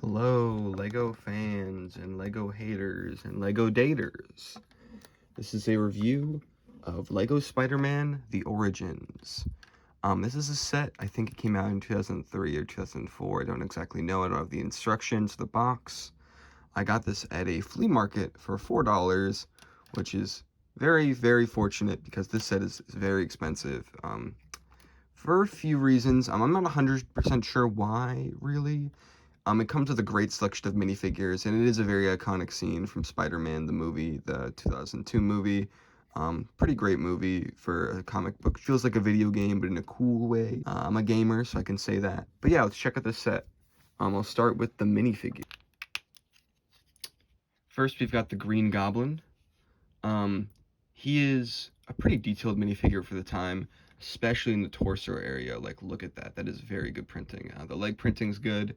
Hello, Lego fans and Lego haters and Lego daters. This is a review of Lego Spider-Man: The Origins. This is a set, I think it came out in 2003 or 2004, I don't exactly know, I don't have the instructions, the box. I got this at a flea market for $4, which is very, very fortunate because this set is very expensive. For a few reasons, I'm not 100% sure why, really. It comes with a great selection of minifigures, and it is a very iconic scene from Spider-Man, the movie, the 2002 movie. Pretty great movie for a comic book. Feels like a video game, but in a cool way. I'm a gamer, so I can say that. But yeah, let's check out this set. I'll start with the minifigure. First, we've got the Green Goblin. He is a pretty detailed minifigure for the time, especially in the torso area. Like, look at that. That is very good printing. The leg printing's good.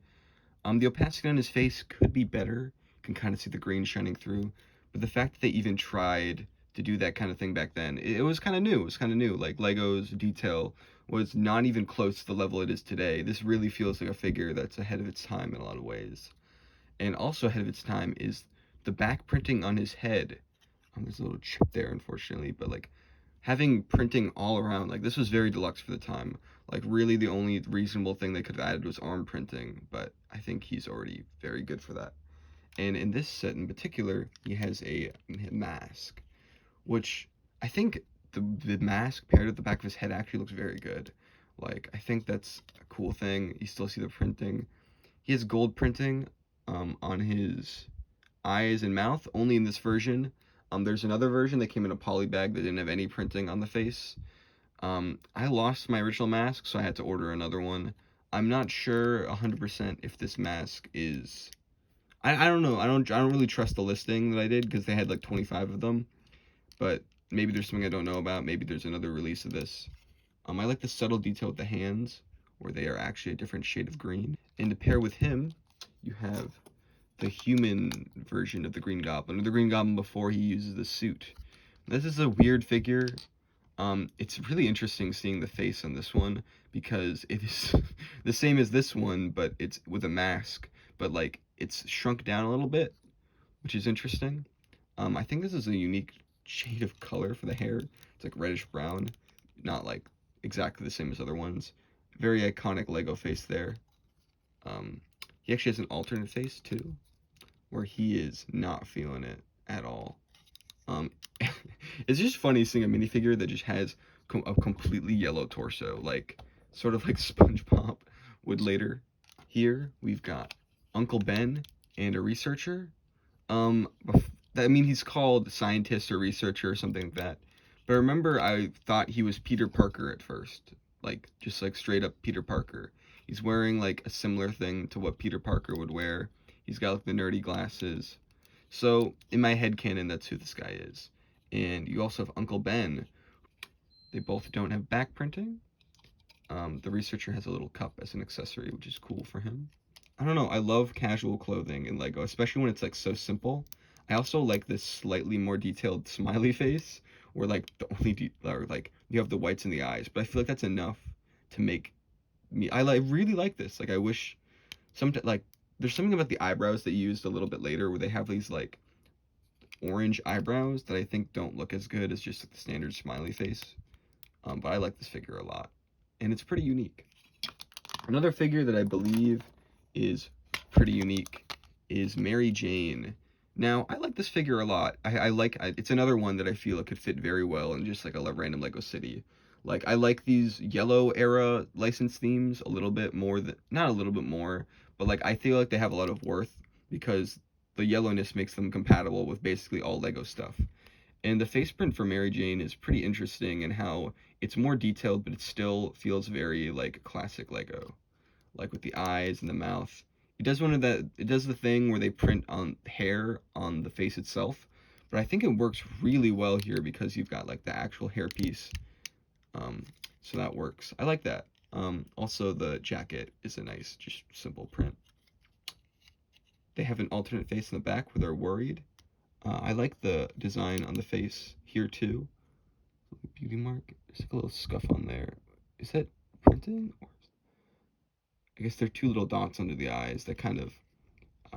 The opacity on his face could be better. You can kind of see the green shining through. But the fact that they even tried to do that kind of thing back then, it was kind of new. It was kind of new. Like, Lego's detail was not even close to the level it is today. This really feels like a figure that's ahead of its time in a lot of ways. And also ahead of its time is the back printing on his head. There's a little chip there, unfortunately, but like having printing all around, like this was very deluxe for the time. Like really the only reasonable thing they could have added was arm printing, but I think he's already very good for that. And in this set in particular, he has a mask, which I think the mask paired with the back of his head actually looks very good. Like I think that's a cool thing. You still see the printing. He has gold printing on his eyes and mouth, only in this version. There's another version that came in a poly bag that didn't have any printing on the face. I lost my original mask, so I had to order another one. I'm not sure 100% if this mask is... I don't know. I don't really trust the listing that I did because they had like 25 of them. But maybe there's something I don't know about. Maybe there's another release of this. I like the subtle detail with the hands, where they are actually a different shade of green. And to pair with him, you have the human version of the Green Goblin, or the Green Goblin before he uses the suit. This is a weird figure. It's really interesting seeing the face on this one because it is the same as this one, but it's with a mask, but like it's shrunk down a little bit, which is interesting. I think this is a unique shade of color for the hair. It's like reddish brown, not like exactly the same as other ones. Very iconic Lego face there. He actually has an alternate face too, where he is not feeling it at all. It's just funny seeing a minifigure that just has a completely yellow torso, like sort of like SpongeBob would later. Here we've got Uncle Ben and a researcher. I mean he's called scientist or researcher or something like that. But remember, I thought he was Peter Parker at first, like just like straight up Peter Parker. He's wearing like a similar thing to what Peter Parker would wear. He's got like the nerdy glasses. So in my head canon, that's who this guy is. And you also have Uncle Ben. They both don't have back printing. The researcher has a little cup as an accessory, which is cool for him. I don't know, I love casual clothing in Lego, especially when it's like so simple. I also like this slightly more detailed smiley face, where like the only or like you have the whites in the eyes, but I feel like that's enough to make me. Really like this. Like I wish like there's something about the eyebrows they used a little bit later where they have these like orange eyebrows that I think don't look as good as just the standard smiley face. But I like this figure a lot, and it's pretty unique. Another figure that I believe is pretty unique is Mary Jane. Now, I like this figure a lot. It's another one that I feel it could fit very well in just like a random Lego city. Like, I like these yellow era license themes a little bit more than, not a little bit more, but like I feel like they have a lot of worth because the yellowness makes them compatible with basically all Lego stuff. And the face print for Mary Jane is pretty interesting in how it's more detailed, but it still feels very like classic Lego, like with the eyes and the mouth. It does the thing where they print on hair on the face itself, but I think it works really well here because you've got like the actual hair piece. So that works. I like that. Also the jacket is a nice, just simple print. They have an alternate face in the back where they're worried. I like the design on the face here too. Beauty mark. There's like a little scuff on there. Is that printing? Or I guess there are two little dots under the eyes that kind of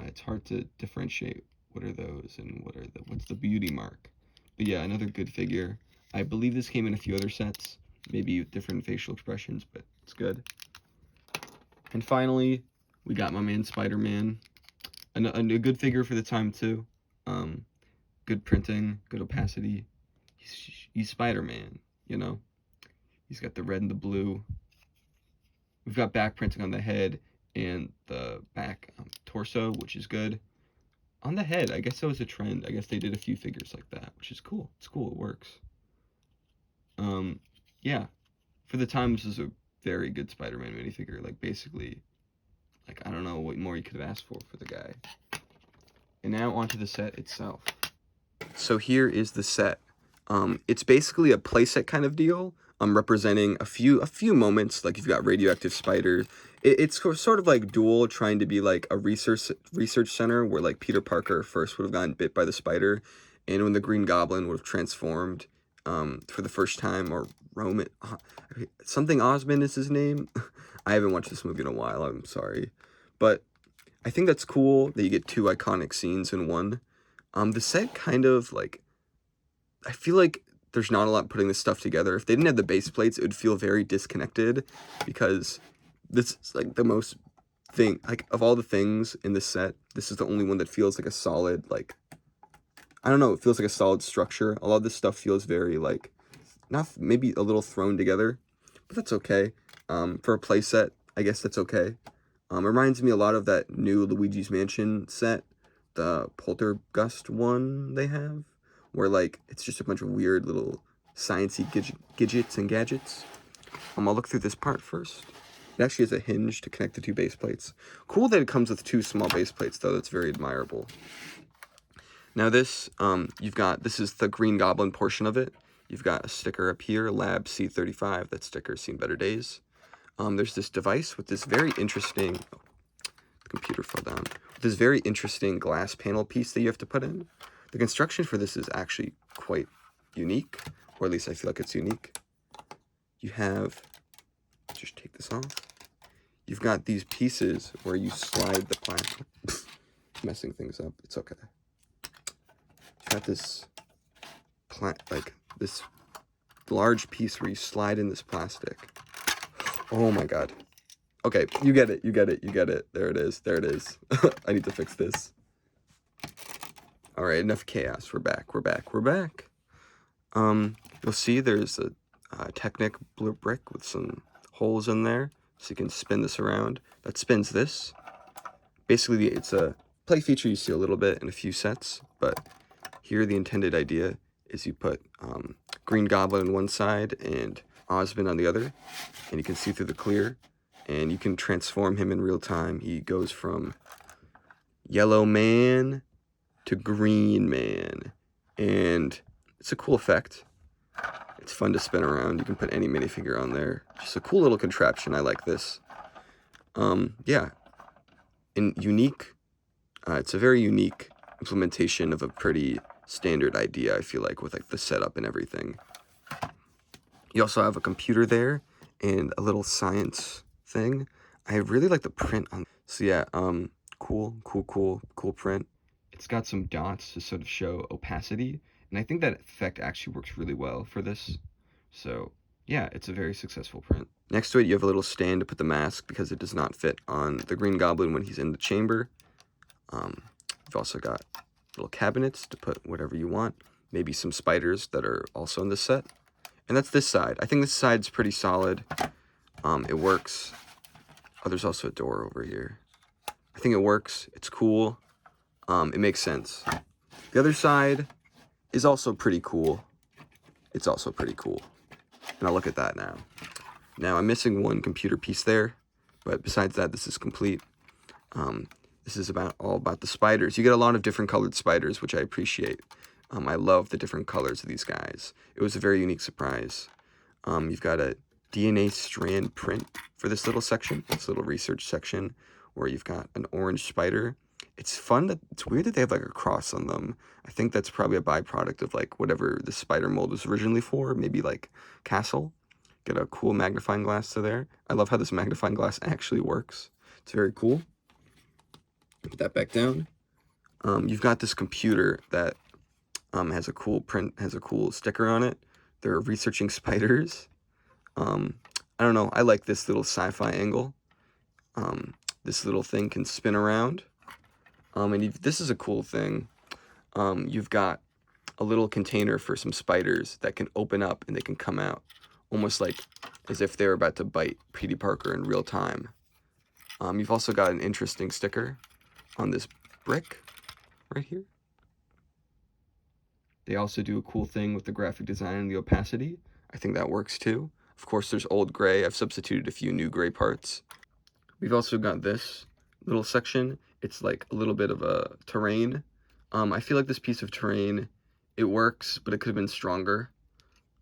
It's hard to differentiate what are those and what's the beauty mark. But yeah, another good figure. I believe this came in a few other sets, maybe with different facial expressions, but it's good. And finally, we got my man Spider-Man. A good figure for the time too. Good printing, good opacity. He's Spider-Man, you know? He's got the red and the blue. We've got back printing on the head and the back torso, which is good. On the head, I guess that was a trend. I guess they did a few figures like that, which is cool. It's cool, it works. Yeah, for the time, this is a very good Spider-Man minifigure. Like, basically, like, I don't know what more you could have asked for the guy. And now onto the set itself. So here is the set. It's basically a playset kind of deal. Representing a few moments. Like, you've got radioactive spiders. It's sort of like Duel trying to be like a research center where like Peter Parker first would have gotten bit by the spider, and when the Green Goblin would have transformed for the first time, or Roman something Osmond is his name. I haven't watched this movie in a while. I'm sorry, but I think that's cool that you get two iconic scenes in one. The set kind of like, I feel like there's not a lot putting this stuff together. If they didn't have the base plates, it would feel very disconnected, because this is like the most thing, like of all the things in this set, this is the only one that feels like a solid, like, I don't know, it feels like a solid structure. A lot of this stuff feels very like, not maybe a little thrown together, but that's okay. For a play set, I guess that's okay. It reminds me a lot of that new Luigi's Mansion set, the Poltergust one they have, where like it's just a bunch of weird little sciencey gadgets and gadgets. I'll look through this part first. It actually has a hinge to connect the two base plates. Cool that it comes with two small base plates, though. That's very admirable. Now this, this is the Green Goblin portion of it. You've got a sticker up here, Lab C35. That sticker's seen better days. There's this device with this very interesting, oh, the computer fell down, with this very interesting glass panel piece that you have to put in. The construction for this is actually quite unique, or at least I feel like it's unique. You have, just take this off. You've got these pieces where you slide the plastic. Messing things up. It's okay. You've got this like this large piece where you slide in this plastic. Oh my god. Okay, you get it. You get it. You get it. There it is. There it is. I need to fix this. All right, enough chaos. We're back. We're back. We're back. You'll see there's a Technic blue brick with some holes in there, so you can spin this around. That spins this. Basically, it's a play feature you see a little bit in a few sets, but here the intended idea is you put Green Goblin on one side and Osmond on the other, and you can see through the clear, and you can transform him in real time. He goes from Yellow Man to Green Man, and it's a cool effect. It's fun to spin around. You can put any minifigure on there. Just a cool little contraption. I like this. Yeah, and unique. It's a very unique implementation of a pretty standard idea, I feel like, with like the setup and everything. You also have a computer there and a little science thing. I really like the print on. So yeah, cool print. It's got some dots to sort of show opacity, and I think that effect actually works really well for this. So yeah, it's a very successful print. Next to it, you have a little stand to put the mask because it does not fit on the Green Goblin when he's in the chamber. You've also got little cabinets to put whatever you want. Maybe some spiders that are also in this set. And that's this side. I think this side's pretty solid. It works. Oh, there's also a door over here. I think it works. It's cool. It makes sense. The other side is also pretty cool. It's also pretty cool. And I'll look at that now. Now, I'm missing one computer piece there, but besides that, this is complete. This is all about the spiders. You get a lot of different colored spiders, which I appreciate. I love the different colors of these guys. It was a very unique surprise. You've got a DNA strand print for this little section, this little research section, where you've got an orange spider. It's weird that they have like a cross on them. I think that's probably a byproduct of like whatever the spider mold was originally for, maybe like castle. Get a cool magnifying glass to there. I love how this magnifying glass actually works. It's very cool. Put that back down. You've got this computer that has a cool sticker on it. They're researching spiders. I don't know, I like this little sci-fi angle. This little thing can spin around. And this is a cool thing. You've got a little container for some spiders that can open up and they can come out, almost like as if they're about to bite Petey Parker in real time. You've also got an interesting sticker on this brick right here. They also do a cool thing with the graphic design and the opacity. I think that works too. Of course, there's old gray. I've substituted a few new gray parts. We've also got this little section. It's like a little bit of a terrain. I feel like this piece of terrain, it works, but it could have been stronger.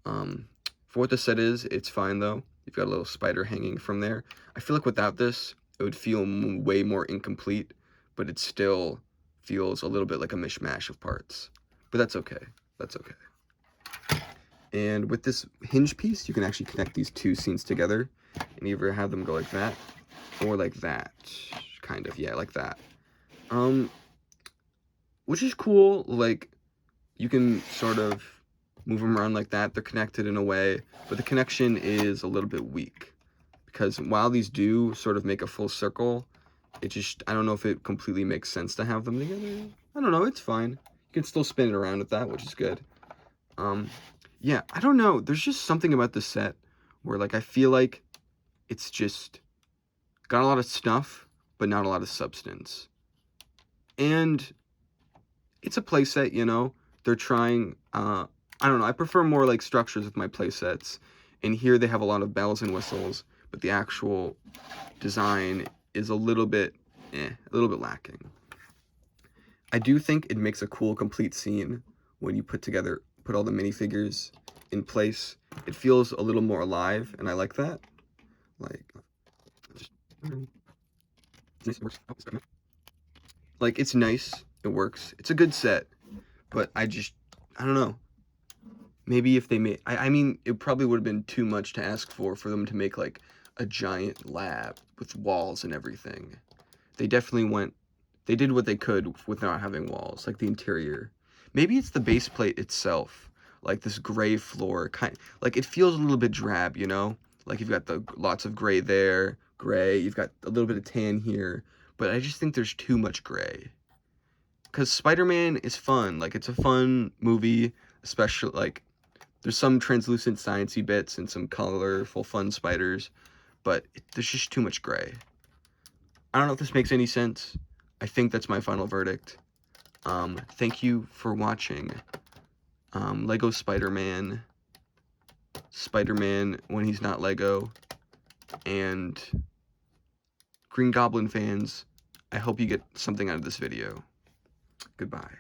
For what the set is, it's fine though. You've got a little spider hanging from there. I feel like without this, it would feel way more incomplete, but it still feels a little bit like a mishmash of parts. But that's okay. That's okay. And with this hinge piece, you can actually connect these two scenes together and either have them go like that or like that. Kind of, yeah, like that. Which is cool. Like, you can sort of move them around like that. They're connected in a way, but the connection is a little bit weak. Because while these do sort of make a full circle, it just, I don't know if it completely makes sense to have them together. I don't know, it's fine. You can still spin it around with that, which is good. Yeah, I don't know. There's just something about the set where, like, I feel like it's just got a lot of stuff, but not a lot of substance. And it's a playset, you know? They're trying, I don't know, I prefer more, like, structures with my playsets. And here they have a lot of bells and whistles, but the actual design is a little bit lacking. I do think it makes a cool, complete scene when you put all the minifigures in place. It feels a little more alive, and I like that. Like, it's nice, it works. It's a good set, but I don't know. Maybe if they made, I mean, it probably would have been too much to ask for them to make, like, a giant lab with walls and everything. They definitely they did what they could with not having walls, like the interior. Maybe it's the base plate itself, like this gray floor, like it feels a little bit drab, you know? Like you've got lots of gray there, gray, you've got a little bit of tan here, but I just think there's too much gray. Because Spider-Man is fun, like it's a fun movie, especially like there's some translucent sciencey bits and some colorful fun spiders, but there's just too much gray. I don't know if this makes any sense. I think that's my final verdict. Thank you for watching. Lego Spider-Man, Spider-Man when he's not Lego, and Green Goblin fans, I hope you get something out of this video. Goodbye.